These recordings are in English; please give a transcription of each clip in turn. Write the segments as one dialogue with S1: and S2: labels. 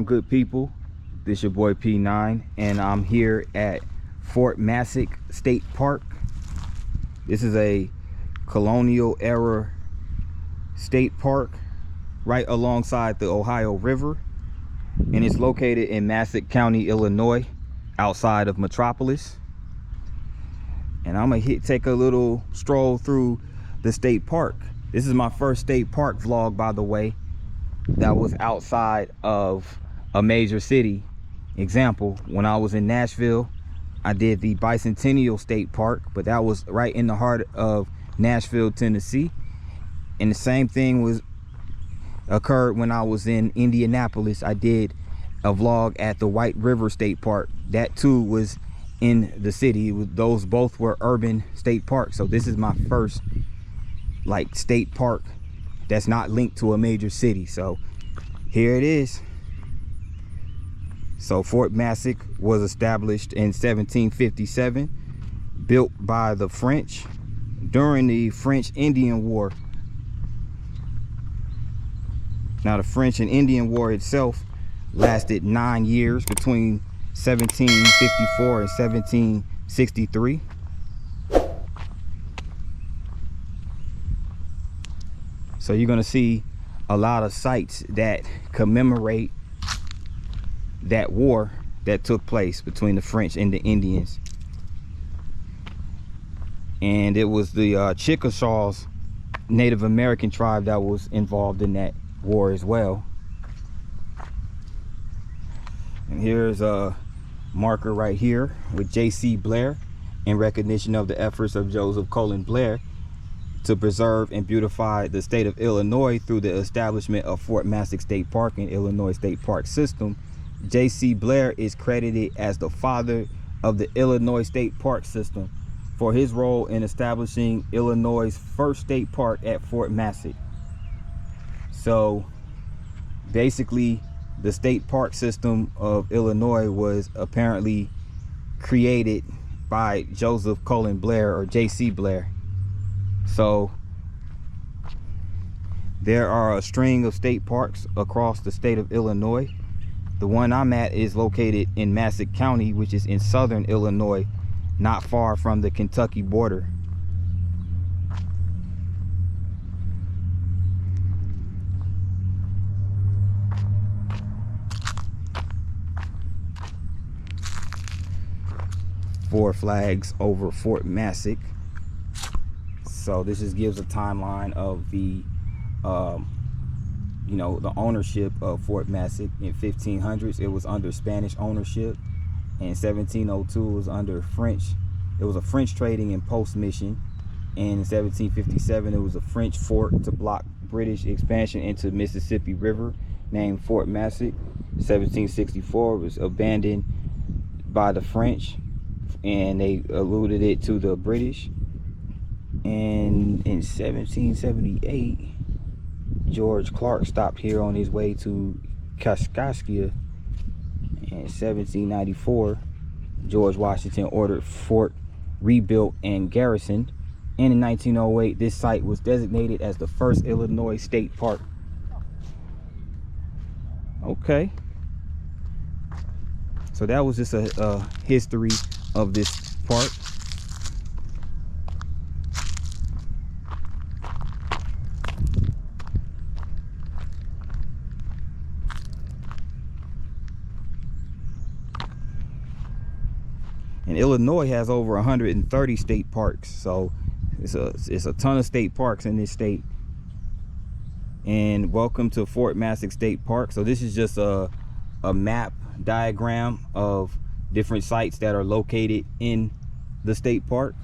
S1: good people? This your boy P9, and I'm here at Fort Massac State Park. This is a colonial era state park right alongside the Ohio River, and it's located in Massac County, Illinois, outside of Metropolis. And I'm gonna take a little stroll through the state park. This is my first state park vlog, by the way, that was outside of a major city. Example, when I was in Nashville, I did the Bicentennial State Park, but that was right in the heart of Nashville, Tennessee. And the same thing occurred when I was in Indianapolis. I did a vlog at the White River State Park. That too was in the city. Those both were urban state parks. So this is my first like state park that's not linked to a major city. So here it is. So Fort Massac was established in 1757, built by the French during the French Indian War. Now the French and Indian War itself lasted 9 years, between 1754 and 1763. So you're gonna see a lot of sites that commemorate that war that took place between the French and the Indians. And it was the Chickasaws, Native American tribe, that was involved in that war as well. And here's a marker right here with J.C. Blair, in recognition of the efforts of Joseph Colin Blair to preserve and beautify the state of Illinois through the establishment of Fort Massac State Park and Illinois State Park System. J.C. Blair is credited as the father of the Illinois State Park System for his role in establishing Illinois' first state park at Fort Massac. So basically, the state park system of Illinois was apparently created by Joseph Colin Blair, or J.C. Blair. So there are a string of state parks across the state of Illinois. The one I'm at is located in Massac County, which is in southern Illinois, not far from the Kentucky border. Four flags over Fort Massac. So this just gives a timeline of the the ownership of Fort Massac. In 1500s it was under Spanish ownership. In 1702 it was under French. It was a French trading and post mission. And in 1757 it was a French fort to block British expansion into Mississippi River, named Fort Massac. 1764 it was abandoned by the French, and they alluded it to the British. And in 1778 George Clark stopped here on his way to Kaskaskia. In 1794 George Washington ordered fort rebuilt and garrisoned. And in 1908 this site was designated as the first Illinois state park. Okay, so that was just a history of this park. And Illinois has over 130 state parks, so it's a ton of state parks in this state. And welcome to Fort Massac State Park. So this is just a map diagram of different sites that are located in the state park.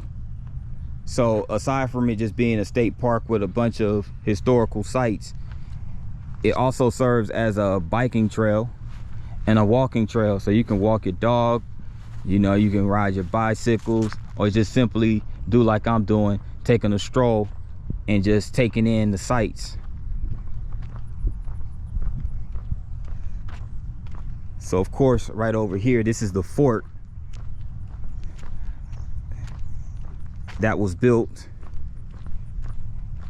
S1: So aside from it just being a state park with a bunch of historical sites, it also serves as a biking trail and a walking trail. So you can walk your dog, you can ride your bicycles, or just simply do like I'm doing, taking a stroll and just taking in the sights. So of course, right over here, this is the fort that was built,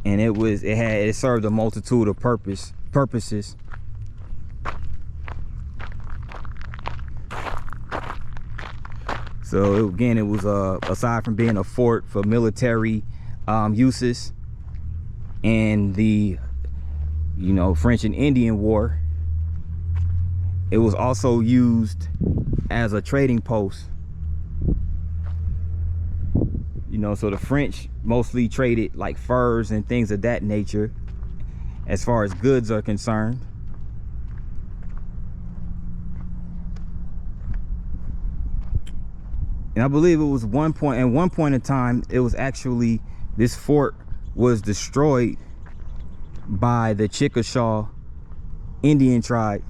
S1: and it served a multitude of purposes. So again, it was aside from being a fort for military uses and the French and Indian War, it was also used as a trading post. So the French mostly traded like furs and things of that nature as far as goods are concerned. And I believe it was at one point in time, it was actually, this fort was destroyed by the Chickasaw Indian tribe,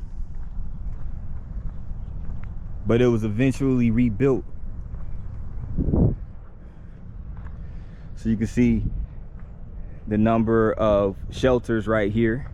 S1: but it was eventually rebuilt. So you can see the number of shelters right here.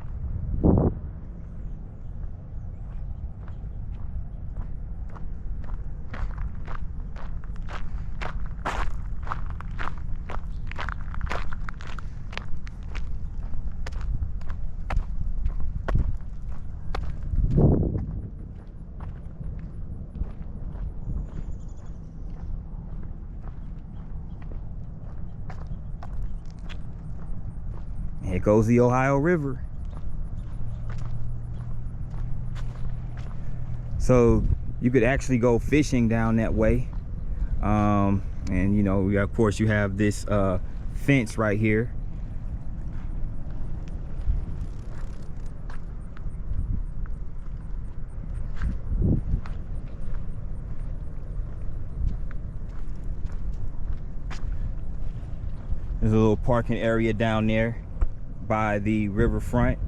S1: Here goes the Ohio River. So you could actually go fishing down that way. And of course you have this fence right here. There's a little parking area down there by the riverfront.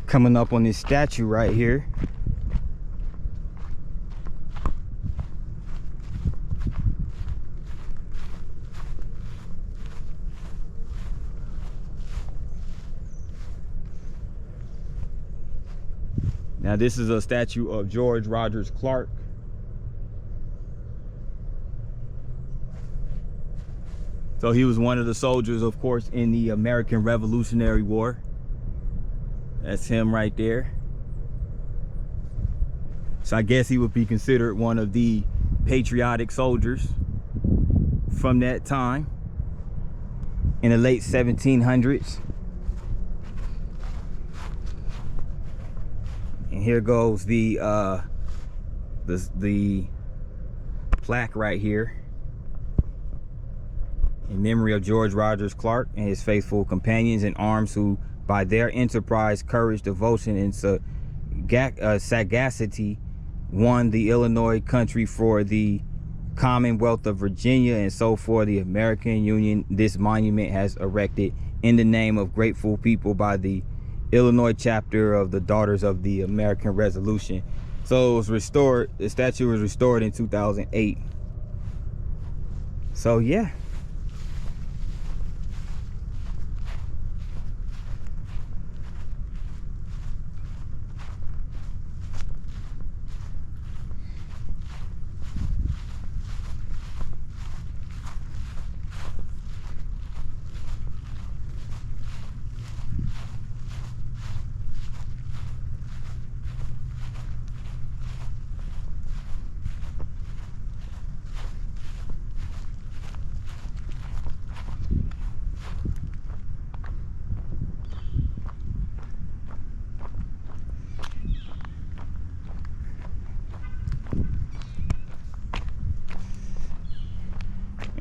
S1: Coming up on this statue right here. Now this is a statue of George Rogers Clark. So he was one of the soldiers, of course, in the American Revolutionary War. That's him right there. So I guess he would be considered one of the patriotic soldiers from that time in the late 1700s. And here goes the plaque right here in memory of George Rogers Clark and his faithful companions in arms who, by their enterprise, courage, devotion, and sagacity, won the Illinois country for the Commonwealth of Virginia, and so for the American Union. This monument has erected in the name of grateful people by the Illinois chapter of the Daughters of the American Revolution. So it was restored. The statue was restored in 2008. So yeah.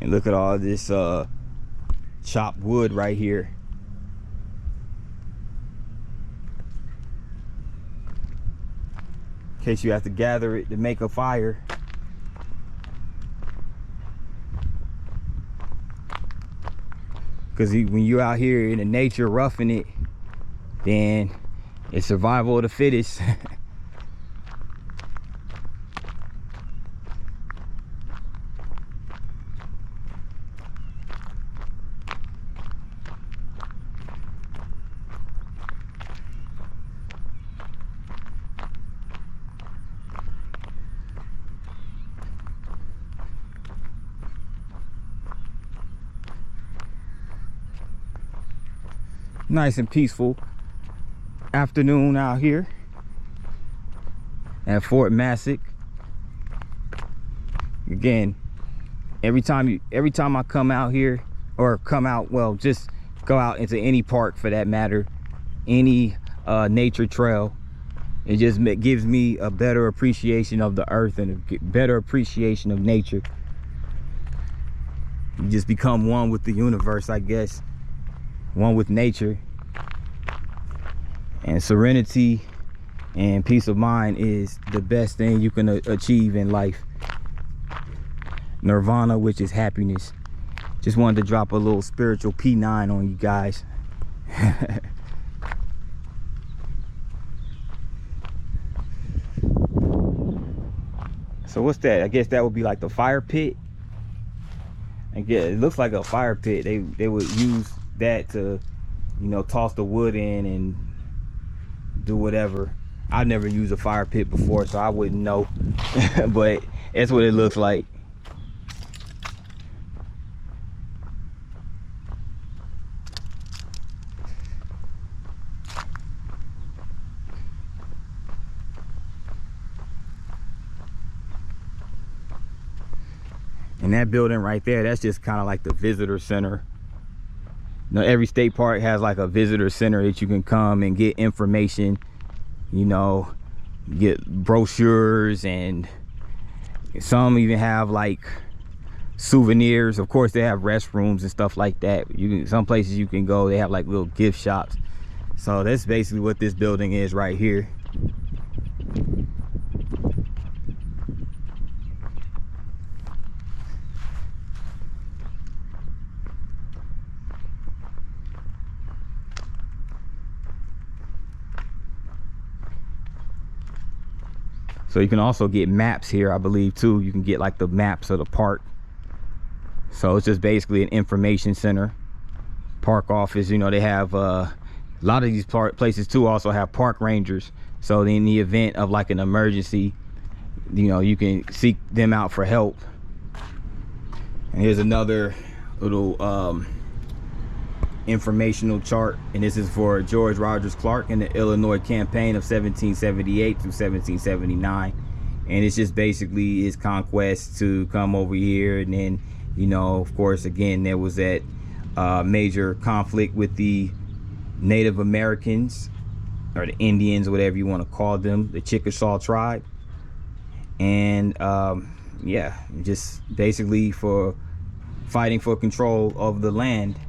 S1: And look at all this chopped wood right here. case you have to gather it to make a fire. Because when you're out here in the nature roughing it, then it's survival of the fittest. Nice and peaceful afternoon out here at Fort Massac. Again, every time I come out here, or just go out into any park for that matter, any nature trail, it just gives me a better appreciation of the earth and a better appreciation of nature. You just become one with the universe, I guess, one with nature. And serenity and peace of mind is the best thing you can achieve in life. Nirvana, which is happiness. Just wanted to drop a little spiritual P9 on you guys. So what's that? I guess that would be like the fire pit. I guess it looks like a fire pit. They would use that to, you know, toss the wood in and do whatever. I've never used a fire pit before, so I wouldn't know. But that's what it looks like. And that building right there, that's just kind of like the visitor center. You know, every state park has like a visitor center that you can come and get information, you know, get brochures, and some even have like souvenirs. Of course, they have restrooms and stuff like that. Some places you can go, they have like little gift shops. So that's basically what this building is right here. So you can also get maps here, I believe, too. You can get like the maps of the park. So it's just basically an information center, park office. You know, they have a lot of these places too also have park rangers. So in the event of like an emergency, you know, you can seek them out for help. And here's another little informational chart, and this is for George Rogers Clark in the Illinois campaign of 1778 to 1779, and it's just basically his conquest to come over here. And then, you know, of course, again, there was that major conflict with the Native Americans, or the Indians, whatever you want to call them, the Chickasaw tribe. And yeah, just basically for fighting for control of the land.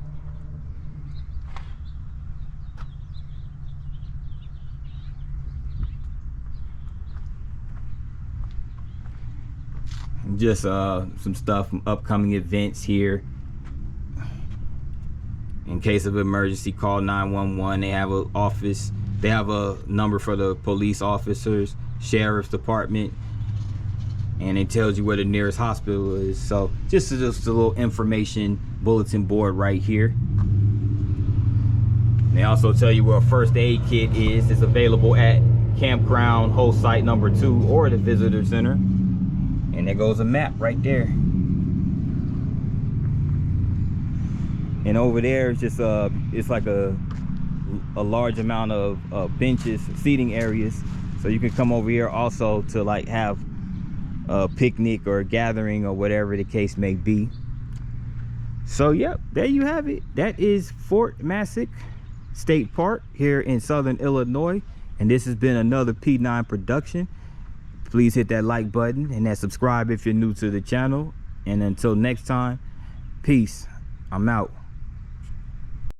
S1: Just some stuff from upcoming events here. In case of emergency, call 911. They have an office. They have a number for the police officers, sheriff's department, and it tells you where the nearest hospital is. So just a little information bulletin board right here. And they also tell you where a first aid kit is. It's available at campground host site number 2 or the visitor center. And there goes a map right there. And over there is just it's like a large amount of benches, seating areas. So you can come over here also to like have a picnic or a gathering or whatever the case may be. So yep, there you have it. That is Fort Massac State Park here in Southern Illinois. And this has been another P9 production. Please hit that like button and that subscribe if you're new to the channel. And until next time, peace. I'm out.